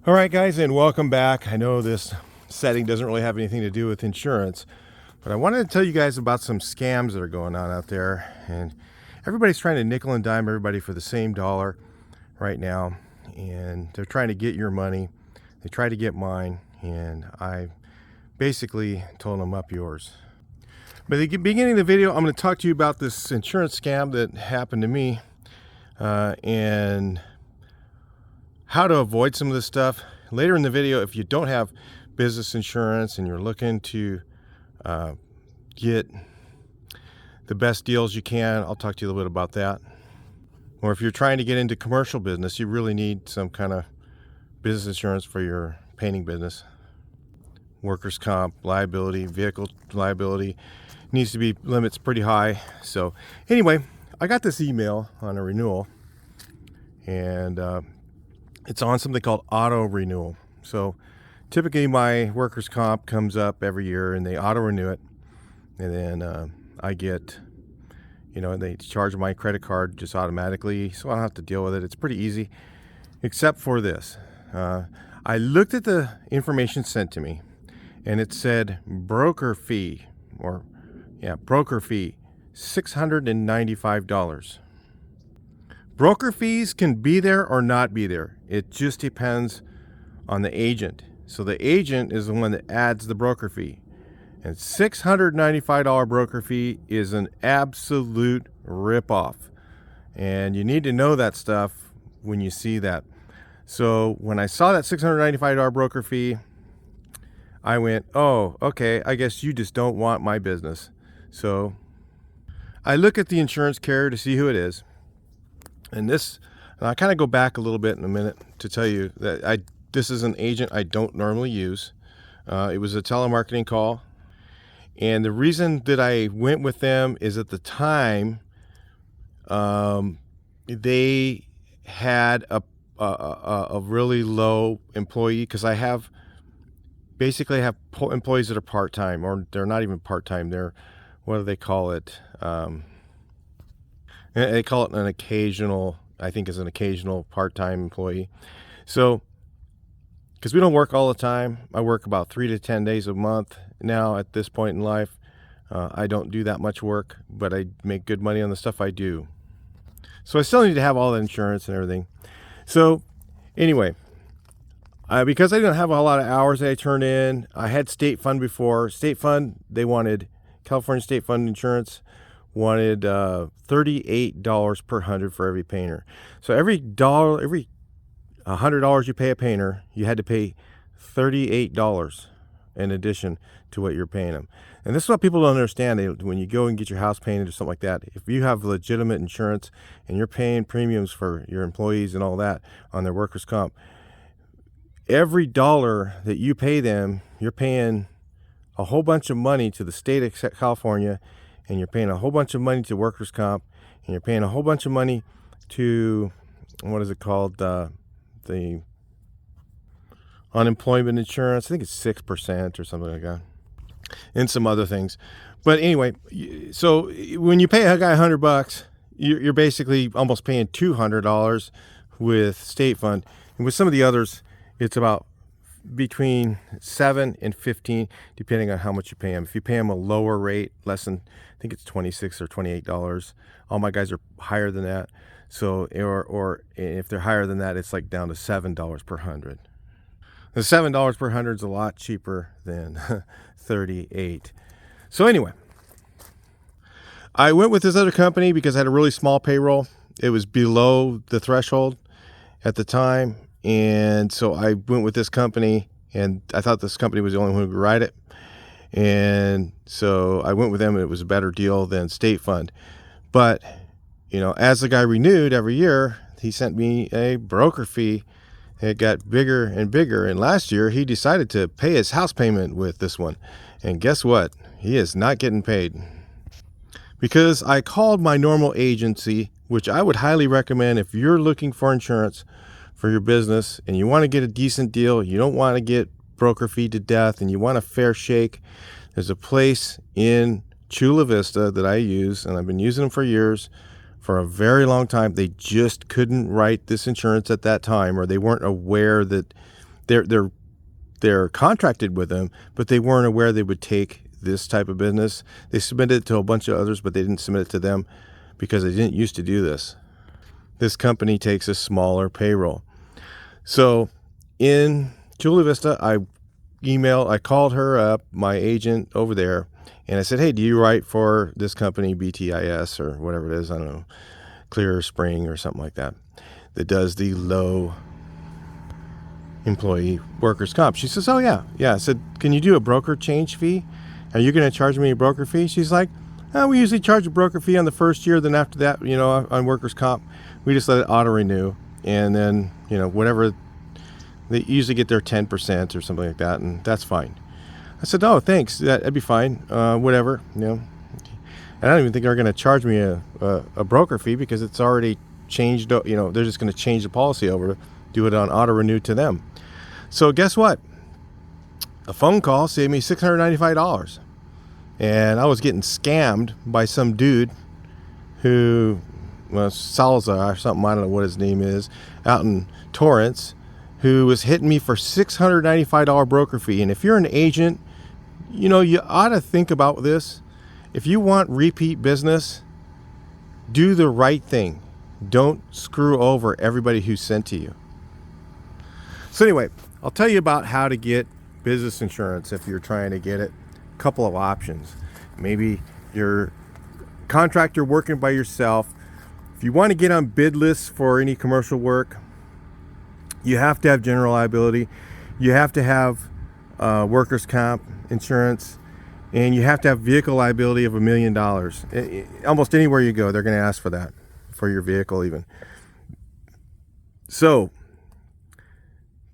All right, guys, and welcome back. I know this setting doesn't really have anything to do with insurance, but I wanted to tell you guys about some scams that are going on out there. And everybody's trying to nickel and dime everybody for the same dollar right now. And they're trying to get your money. They try to get mine. And I basically told them up yours. But at the beginning of the video, I'm going to talk to you about this insurance scam that happened to me. And how to avoid some of this stuff. Later in the video, if you don't have business insurance and you're looking to get the best deals you can, I'll talk to you a little bit about that. Or if you're trying to get into commercial business, you really need some kind of business insurance for your painting business. Workers' comp, liability, vehicle liability needs to be limits pretty high. So anyway, I got this email on a renewal, and it's on something called auto renewal. So typically my workers' comp comes up every year and they auto renew it. And then I get, they charge my credit card just automatically. So I don't have to deal with it. It's pretty easy, except for this. I looked at the information sent to me and it said broker fee, $695. Broker fees can be there or not be there. It just depends on the agent. So the agent is the one that adds the broker fee. And $695 broker fee is an absolute ripoff. And you need to know that stuff when you see that. So when I saw that $695 broker fee, I went, oh, okay, I guess you just don't want my business. So I look at the insurance carrier to see who it is. And I kind of go back a little bit in a minute to tell you that this is an agent I don't normally use. It was a telemarketing call. And the reason that I went with them is at the time, they had a really low employee, because I have employees that are part-time, or they're not even part-time. They're, what do they call it? They call it an occasional, I think is an occasional part-time employee. So, because we don't work all the time, I work about 3 to 10 days a month now at this point in life. I don't do that much work, but I make good money on the stuff I do. So I still need to have all the insurance and everything. So anyway, because I didn't have a lot of hours that I turned in, I had State Fund before. State Fund, California State Fund insurance wanted $38 per 100 for every painter. So every $100 you pay a painter, you had to pay $38 in addition to what you're paying them. And this is what people don't understand. When you go and get your house painted or something like that, if you have legitimate insurance and you're paying premiums for your employees and all that on their workers' comp, every dollar that you pay them, you're paying a whole bunch of money to the state of California, and you're paying a whole bunch of money to workers' comp, and you're paying a whole bunch of money to, what is it called, the unemployment insurance. I think it's 6% or something like that, and some other things. But anyway, so when you pay a guy $100, you're basically almost paying $200 with State Fund, and with some of the others, it's about between 7 and 15, depending on how much you pay them. If you pay them a lower rate, less than, I think it's $26 or $28. All my guys are higher than that. So, or if they're higher than that, it's like down to $7 per 100. The $7 per 100 is a lot cheaper than 38. So anyway, I went with this other company because I had a really small payroll. It was below the threshold at the time. And so I went with this company, and I thought this company was the only one who could write it. And so I went with them, and it was a better deal than State Fund. But, as the guy renewed every year, he sent me a broker fee. It got bigger and bigger. And last year, he decided to pay his house payment with this one. And guess what? He is not getting paid. Because I called my normal agency, which I would highly recommend if you're looking for insurance for your business and you want to get a decent deal, you don't want to get broker fee to death, and you want a fair shake. There's a place in Chula Vista that I use, and I've been using them for years, for a very long time. They just couldn't write this insurance at that time, or they weren't aware that they're contracted with them, but they weren't aware they would take this type of business. They submitted it to a bunch of others, but they didn't submit it to them because they didn't used to do this. This company takes a smaller payroll. So in Chula Vista, I called her up, my agent over there, and I said, hey, do you write for this company, BTIS or whatever it is? I don't know, Clear Spring or something like that does the low employee workers' comp. She says, oh, yeah. I said, can you do a broker change fee? Are you going to charge me a broker fee? She's like, oh, we usually charge a broker fee on the first year. Then after that, on workers' comp, we just let it auto renew. And then, whatever, they usually get their 10% or something like that. And that's fine. I said, oh, thanks. That'd be fine. Whatever, And I don't even think they're going to charge me a broker fee because it's already changed. They're just going to change the policy over, do it on auto renew to them. So guess what? A phone call saved me $695. And I was getting scammed by some dude who, Salazar or something, I don't know what his name is, out in Torrance, who was hitting me for $695 broker fee. And if you're an agent, you ought to think about this. If you want repeat business, do the right thing. Don't screw over everybody who's sent to you. So anyway, I'll tell you about how to get business insurance if you're trying to get it. A couple of options. Maybe you're a contractor working by yourself. If you want to get on bid lists for any commercial work, you have to have general liability. You have to have workers' comp insurance, and you have to have vehicle liability of $1 million. Almost anywhere you go, they're going to ask for that, for your vehicle even. So,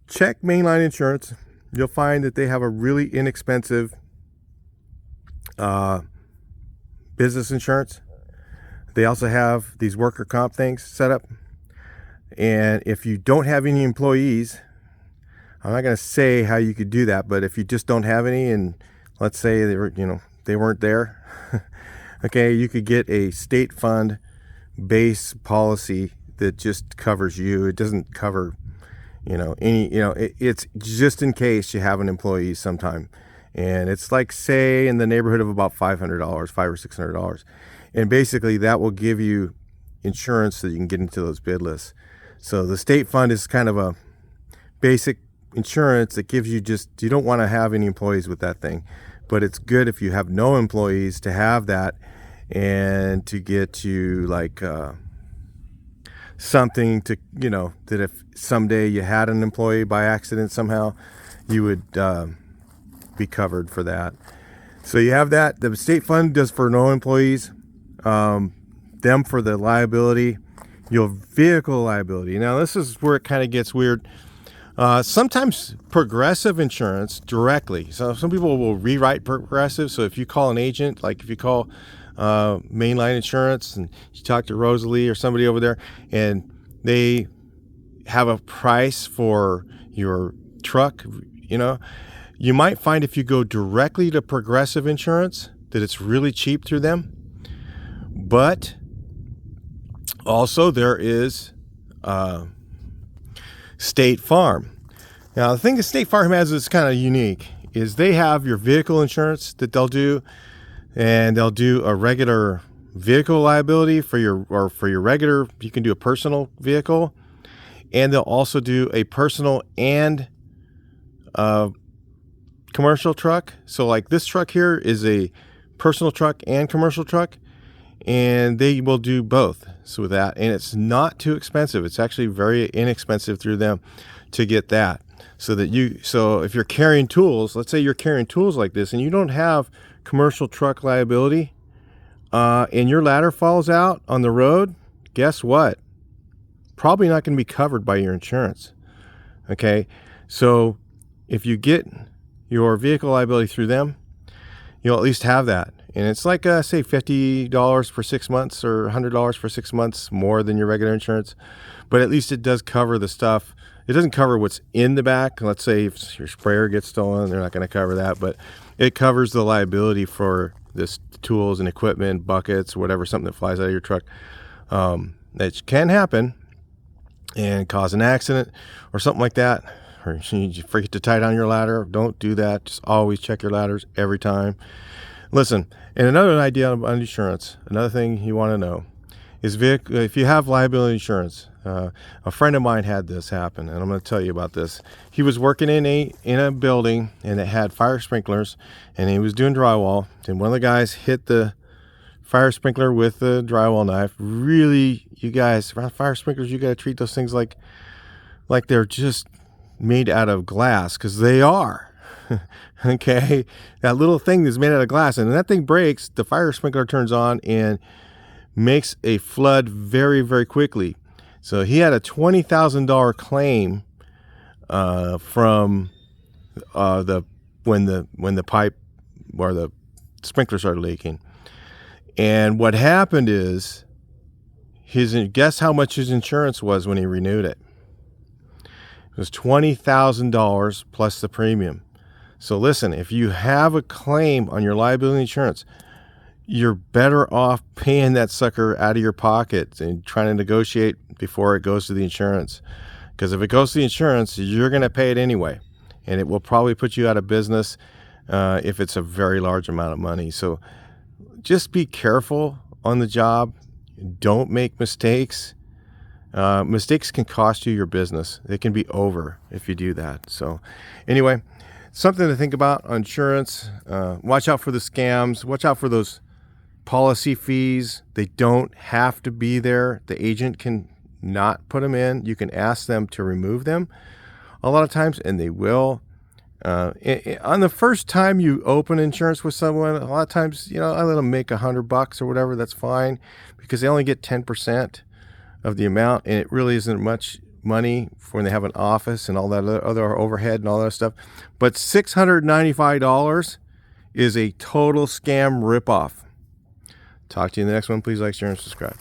check Mainline Insurance. You'll find that they have a really inexpensive business insurance. They also have these worker comp things set up. And if you don't have any employees, I'm not going to say how you could do that, but if you just don't have any, and let's say they weren't there, okay, you could get a state fund base policy that just covers you. It doesn't cover it's just in case you have an employee sometime. And it's like, say, in the neighborhood of about $500, $500 or $600. And basically that will give you insurance so you can get into those bid lists. So the state fund is kind of a basic insurance that gives you you don't want to have any employees with that thing. But it's good if you have no employees to have that and to get you like something to, that if someday you had an employee by accident somehow, you would be covered for that. So you have that. The state fund does for no employees, them for the liability, your vehicle liability. Now this is where it kind of gets weird. Sometimes Progressive Insurance directly. So some people will rewrite Progressive. So if you call an agent, like if you call Mainline Insurance and you talk to Rosalie or somebody over there, and they have a price for your truck, you might find if you go directly to Progressive Insurance that it's really cheap through them. But also there is State Farm. Now the thing that State Farm has that's kind of unique is they have your vehicle insurance that they'll do, and they'll do a regular vehicle liability for your regular, you can do a personal vehicle, and they'll also do a personal and commercial truck. So like this truck here is a personal truck and commercial truck, and they will do both. So with that, and it's not too expensive. It's actually very inexpensive through them to get that. So if you're carrying tools, let's say you're carrying tools like this and you don't have commercial truck liability, and your ladder falls out on the road, guess what? Probably not going to be covered by your insurance. Okay. So if you get your vehicle liability through them, you'll at least have that. And it's like, say $50 for 6 months or $100 for 6 months more than your regular insurance. But at least it does cover the stuff. It doesn't cover what's in the back. Let's say if your sprayer gets stolen, they're not going to cover that. But it covers the liability for this tools and equipment, buckets, whatever, something that flies out of your truck. That can happen and cause an accident or something like that. or you forget to tie down your ladder, don't do that. Just always check your ladders every time. Listen, and another idea on insurance, another thing you want to know is if you have liability insurance. A friend of mine had this happen, and I'm going to tell you about this. He was working in a building, and it had fire sprinklers, and he was doing drywall, and one of the guys hit the fire sprinkler with the drywall knife. Really, you guys, around fire sprinklers, you got to treat those things like they're just made out of glass, because they are. Okay, that little thing is made out of glass, and when that thing breaks, the fire sprinkler turns on and makes a flood very, very quickly. So he had a $20,000 claim from when the pipe or the sprinkler started leaking. And what happened is guess how much his insurance was when he renewed it? It was $20,000 plus the premium. So listen, if you have a claim on your liability insurance, you're better off paying that sucker out of your pocket and trying to negotiate before it goes to the insurance. Because if it goes to the insurance, you're going to pay it anyway. And it will probably put you out of business if it's a very large amount of money. So just be careful on the job. Don't make mistakes. Mistakes can cost you your business. They can be over if you do that. So anyway, something to think about on insurance. Watch out for the scams. Watch out for those policy fees. They don't have to be there. The agent can not put them in. You can ask them to remove them a lot of times, and they will. On the first time you open insurance with someone, a lot of times, I let them make $100 or whatever. That's fine, because they only get 10% of the amount, and it really isn't much money for when they have an office and all that other overhead and all that stuff. But $695 is a total scam ripoff. Talk to you in the next one. Please like, share, and subscribe.